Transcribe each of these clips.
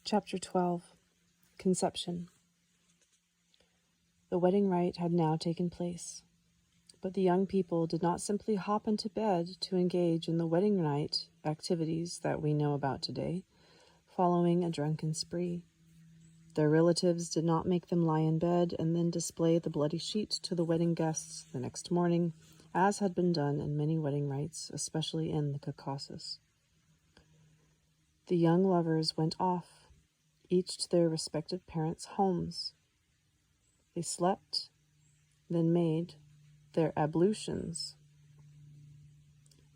Chapter 12. Conception. The wedding rite had now taken place, but the young people did not simply hop into bed to engage in the wedding night activities that we know about today, following a drunken spree. Their relatives did not make them lie in bed and then display the bloody sheet to the wedding guests the next morning, as had been done in many wedding rites, especially in the Caucasus. The young lovers went off, each to their respective parents' homes. They slept, then made their ablutions.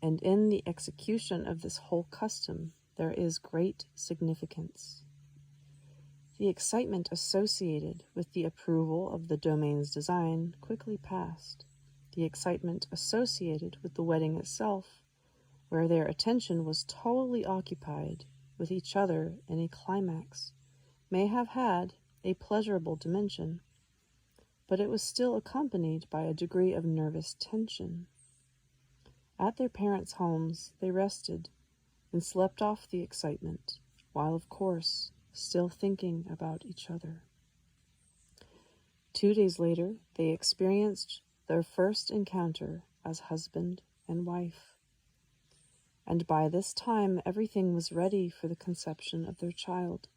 And in the execution of this whole custom, there is great significance. The excitement associated with the approval of the domain's design quickly passed. The excitement associated with the wedding itself, where their attention was totally occupied with each other in a climax, may have had a pleasurable dimension, but it was still accompanied by a degree of nervous tension. At their parents' homes, they rested and slept off the excitement, while, of course, still thinking about each other. 2 days later, they experienced their first encounter as husband and wife. And by this time, everything was ready for the conception of their child.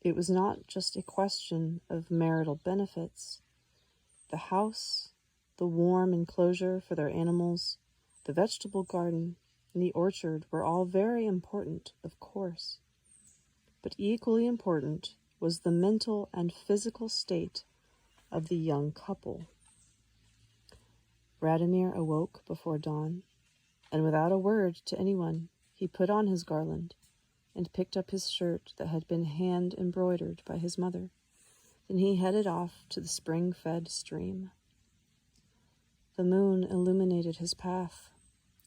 It was not just a question of marital benefits. The house, the warm enclosure for their animals, the vegetable garden, and the orchard were all very important, of course. But equally important was the mental and physical state of the young couple. Radomir awoke before dawn, and without a word to anyone, he put on his garland and picked up his shirt that had been hand-embroidered by his mother. Then he headed off to the spring-fed stream. The moon illuminated his path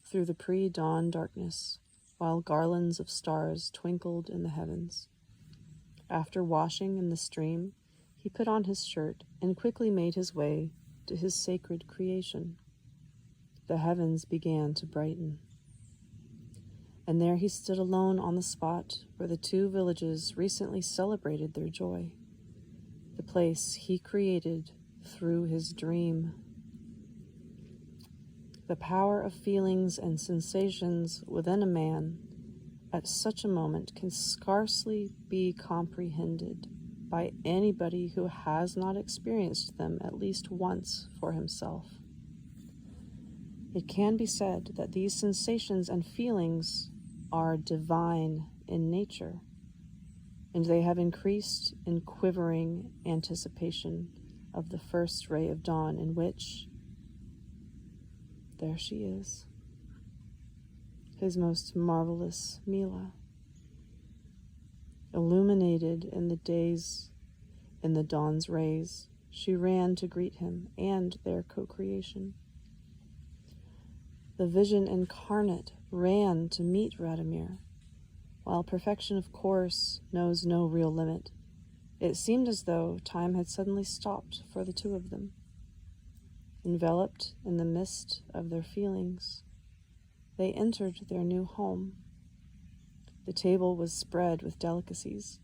through the pre-dawn darkness, while garlands of stars twinkled in the heavens. After washing in the stream, he put on his shirt and quickly made his way to his sacred creation. The heavens began to brighten, and there he stood alone on the spot where the two villages recently celebrated their joy, the place he created through his dream. The power of feelings and sensations within a man at such a moment can scarcely be comprehended by anybody who has not experienced them at least once for himself. It can be said that these sensations and feelings are divine in nature, and they have increased in quivering anticipation of the first ray of dawn in which, there she is, his most marvelous Mila, illuminated in the dawn's rays. She ran to greet him and their co-creation. The vision incarnate ran to meet Radomir. While perfection, of course, knows no real limit, it seemed as though time had suddenly stopped for the two of them. Enveloped in the mist of their feelings, they entered their new home. The table was spread with delicacies,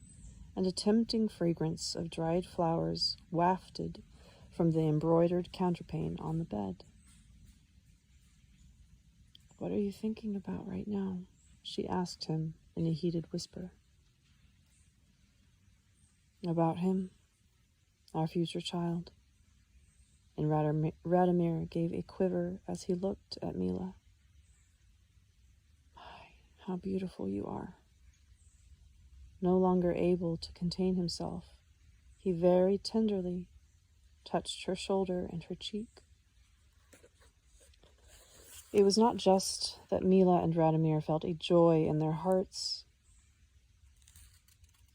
and a tempting fragrance of dried flowers wafted from the embroidered counterpane on the bed. "What are you thinking about right now?" she asked him in a heated whisper. "About him, our future child." And Radomir gave a quiver as he looked at Mila. "My, how beautiful you are." No longer able to contain himself, he very tenderly touched her shoulder and her cheek. It was not just that Mila and Radomir felt a joy in their hearts.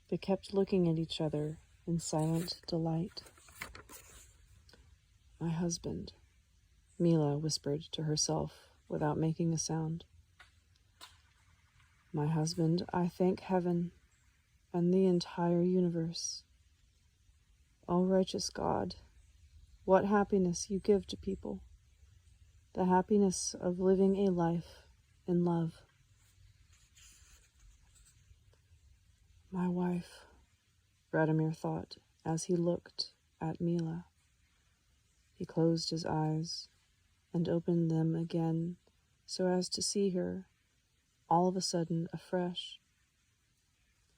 They kept looking at each other in silent delight. "My husband," Mila whispered to herself without making a sound. "My husband, I thank heaven and the entire universe. O righteous God, what happiness you give to people. The happiness of living a life in love." My wife, Radomir thought as he looked at Mila. He closed his eyes and opened them again so as to see her all of a sudden afresh,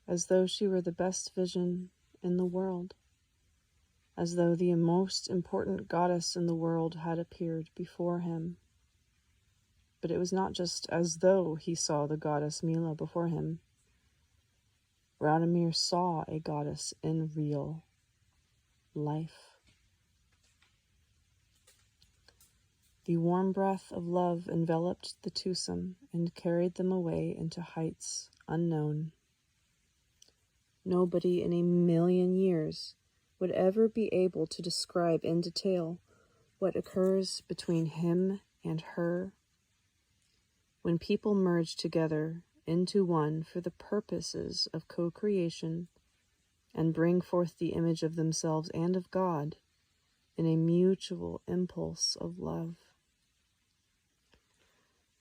as though she were the best vision in the world, as though the most important goddess in the world had appeared before him. But it was not just as though he saw the goddess Mila before him. Radomir saw a goddess in real life. The warm breath of love enveloped the twosome and carried them away into heights unknown. Nobody in a million years would ever be able to describe in detail what occurs between him and her when people merge together into one for the purposes of co-creation and bring forth the image of themselves and of God in a mutual impulse of love.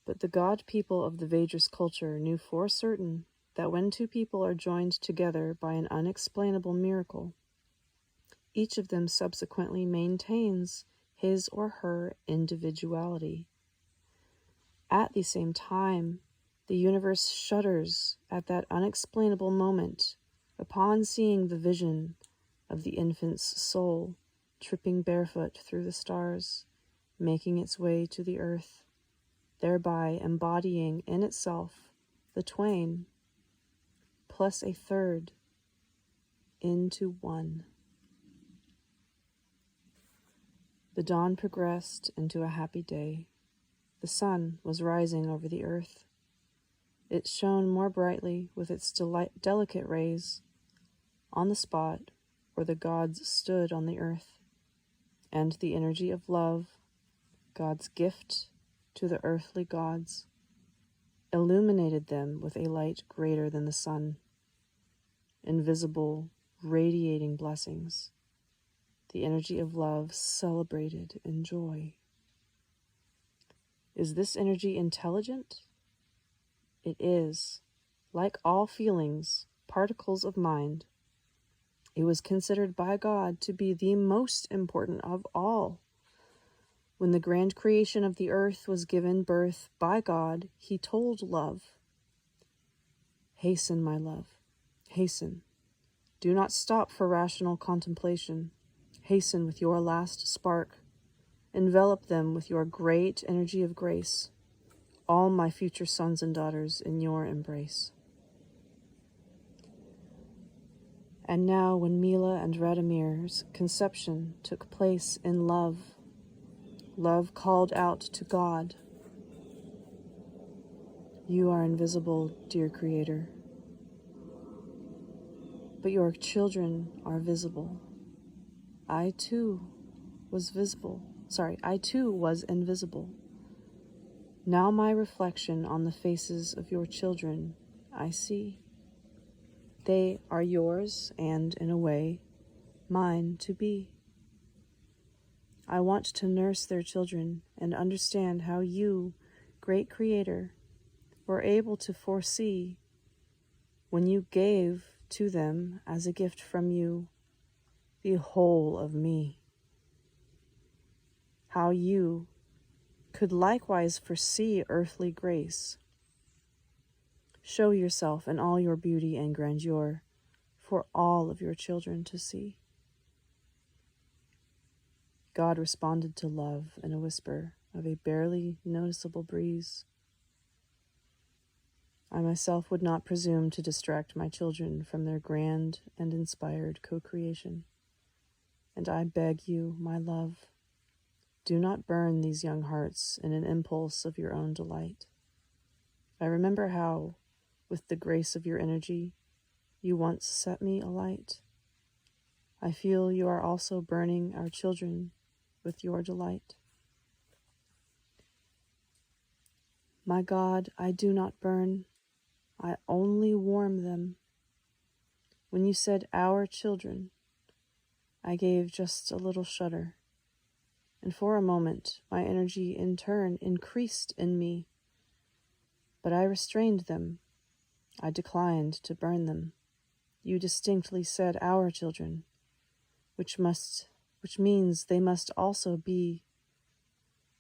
But the god people of the Vedras culture knew for certain that when two people are joined together by an unexplainable miracle, each of them subsequently maintains his or her individuality. At the same time, the universe shudders at that unexplainable moment upon seeing the vision of the infant's soul tripping barefoot through the stars, making its way to the earth, thereby embodying in itself the twain, plus a third, into one. The dawn progressed into a happy day. The sun was rising over the earth. It shone more brightly with its delicate rays on the spot where the gods stood on the earth, and the energy of love, God's gift to the earthly gods, illuminated them with a light greater than the sun, invisible, radiating blessings. The energy of love celebrated in joy. Is this energy intelligent? It is. Like all feelings, particles of mind, it was considered by God to be the most important of all. When the grand creation of the earth was given birth by God, he told love, "Hasten, my love, hasten. Do not stop for rational contemplation. Hasten with your last spark. Envelop them with your great energy of grace, all my future sons and daughters in your embrace." And now, when Mila and Radomir's conception took place in love, love called out to God, "You are invisible, dear Creator, but your children are visible. I too was invisible. Now my reflection on the faces of your children I see. They are yours and, in a way, mine to be. I want to nurse their children and understand how you, great Creator, were able to foresee, when you gave to them as a gift from you, the whole of me. How you could likewise foresee earthly grace. Show yourself in all your beauty and grandeur for all of your children to see." God responded to love in a whisper of a barely noticeable breeze. I myself would not presume to distract my children from their grand and inspired co-creation. And I beg you, my love, do not burn these young hearts in an impulse of your own delight. I remember how, with the grace of your energy, you once set me alight. I feel you are also burning our children with your delight. My God, I do not burn, I only warm them. When you said our children, I gave just a little shudder, and for a moment my energy in turn increased in me, but I restrained them. I declined to burn them. You distinctly said our children, which means they must also be,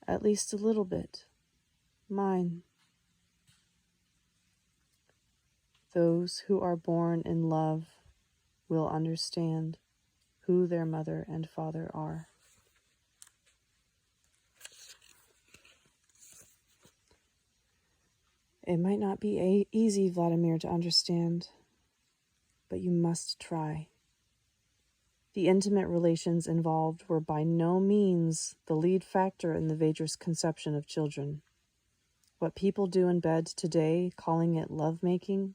at least a little bit, mine. Those who are born in love will understand who their mother and father are. It might not be easy, Vladimir, to understand, but you must try. The intimate relations involved were by no means the lead factor in the Vedra's conception of children. What people do in bed today, calling it lovemaking,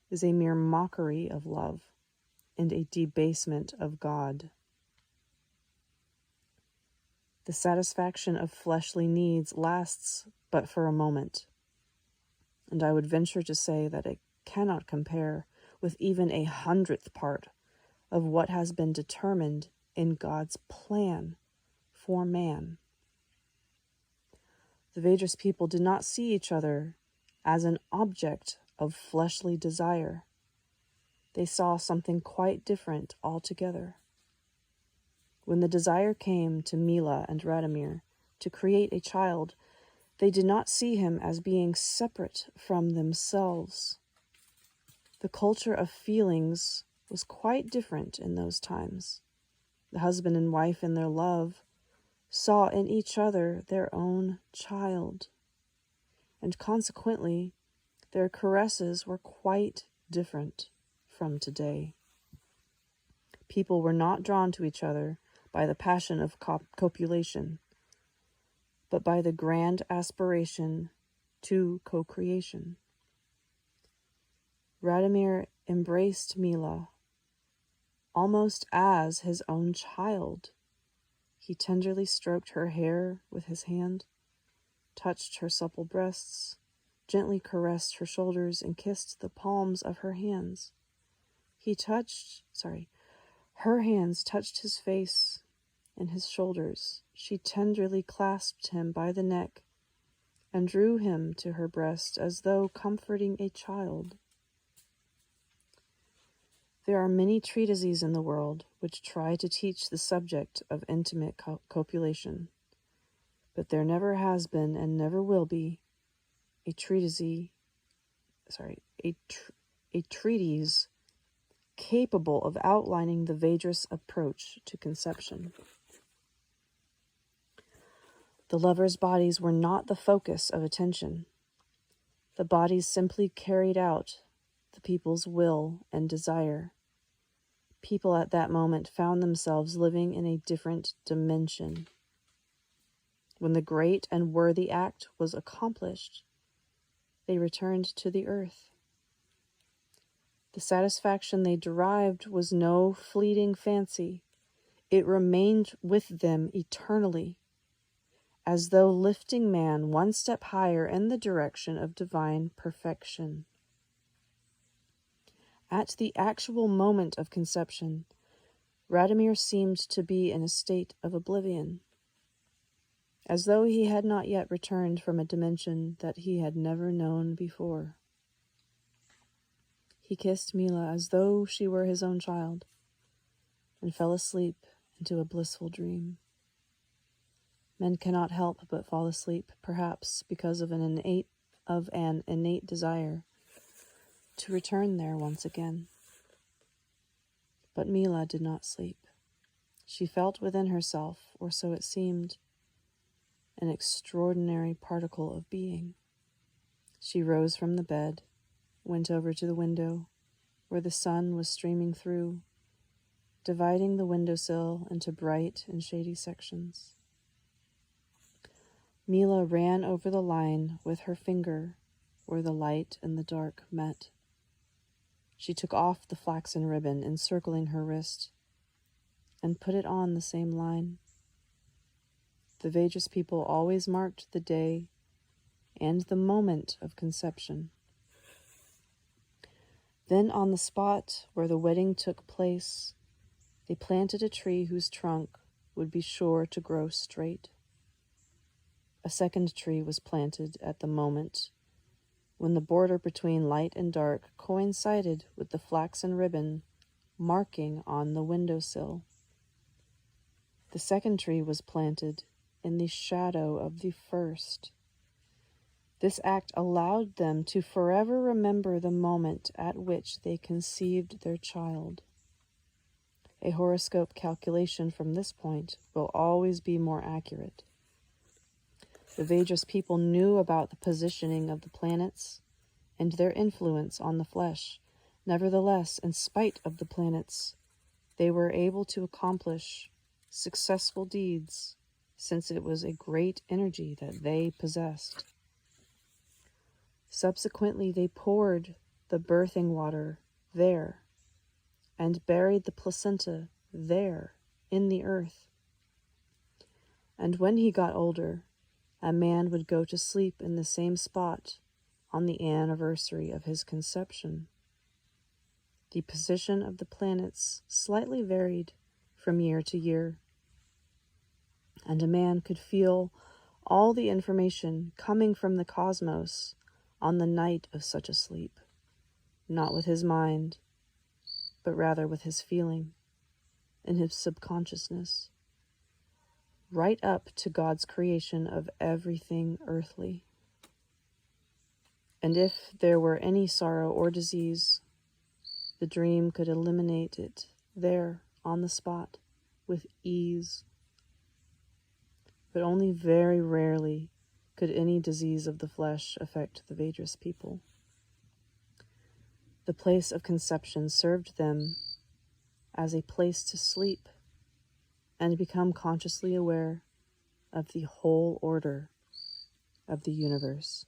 is a mere mockery of love and a debasement of God. The satisfaction of fleshly needs lasts but for a moment, and I would venture to say that it cannot compare with even 100th part of what has been determined in God's plan for man. The Vedra's people did not see each other as an object of fleshly desire. They saw something quite different altogether. When the desire came to Mila and Radomir to create a child, they did not see him as being separate from themselves. The culture of feelings was quite different in those times. The husband and wife in their love saw in each other their own child, and consequently their caresses were quite different from today. People were not drawn to each other by the passion of copulation, but by the grand aspiration to co-creation. Radomir embraced Mila almost as his own child. He tenderly stroked her hair with his hand, touched her supple breasts, gently caressed her shoulders, and kissed the palms of her hands. Her hands touched his face and his shoulders. She tenderly clasped him by the neck and drew him to her breast as though comforting a child. There are many treatises in the world which try to teach the subject of intimate copulation, but there never has been and never will be a treatise capable of outlining the Vedra's approach to conception. The lovers' bodies were not the focus of attention. The bodies simply carried out the people's will and desire. People at that moment found themselves living in a different dimension. When the great and worthy act was accomplished, they returned to the earth. The satisfaction they derived was no fleeting fancy. It remained with them eternally, as though lifting man one step higher in the direction of divine perfection. At the actual moment of conception, Radomir seemed to be in a state of oblivion, as though he had not yet returned from a dimension that he had never known before. He kissed Mila as though she were his own child, and fell asleep into a blissful dream. Men cannot help but fall asleep, perhaps because of an innate desire to return there once again. But Mila did not sleep. She felt within herself, or so it seemed, an extraordinary particle of being. She rose from the bed, went over to the window, where the sun was streaming through, dividing the windowsill into bright and shady sections. Mila ran over the line with her finger where the light and the dark met. She took off the flaxen ribbon encircling her wrist and put it on the same line. The Vedra's people always marked the day and the moment of conception. Then on the spot where the wedding took place, they planted a tree whose trunk would be sure to grow straight. A second tree was planted at the moment when the border between light and dark coincided with the flaxen ribbon marking on the windowsill. The second tree was planted in the shadow of the first. This act allowed them to forever remember the moment at which they conceived their child. A horoscope calculation from this point will always be more accurate. The Vedas people knew about the positioning of the planets and their influence on the flesh. Nevertheless, in spite of the planets, they were able to accomplish successful deeds, since it was a great energy that they possessed. Subsequently, they poured the birthing water there and buried the placenta there in the earth. And when he got older, a man would go to sleep in the same spot on the anniversary of his conception. The position of the planets slightly varied from year to year, and a man could feel all the information coming from the cosmos on the night of such a sleep, not with his mind, but rather with his feeling and his subconsciousness, right up to God's creation of everything earthly. And if there were any sorrow or disease, the dream could eliminate it there on the spot with ease. But only very rarely could any disease of the flesh affect the Vedas people. The place of conception served them as a place to sleep and become consciously aware of the whole order of the universe.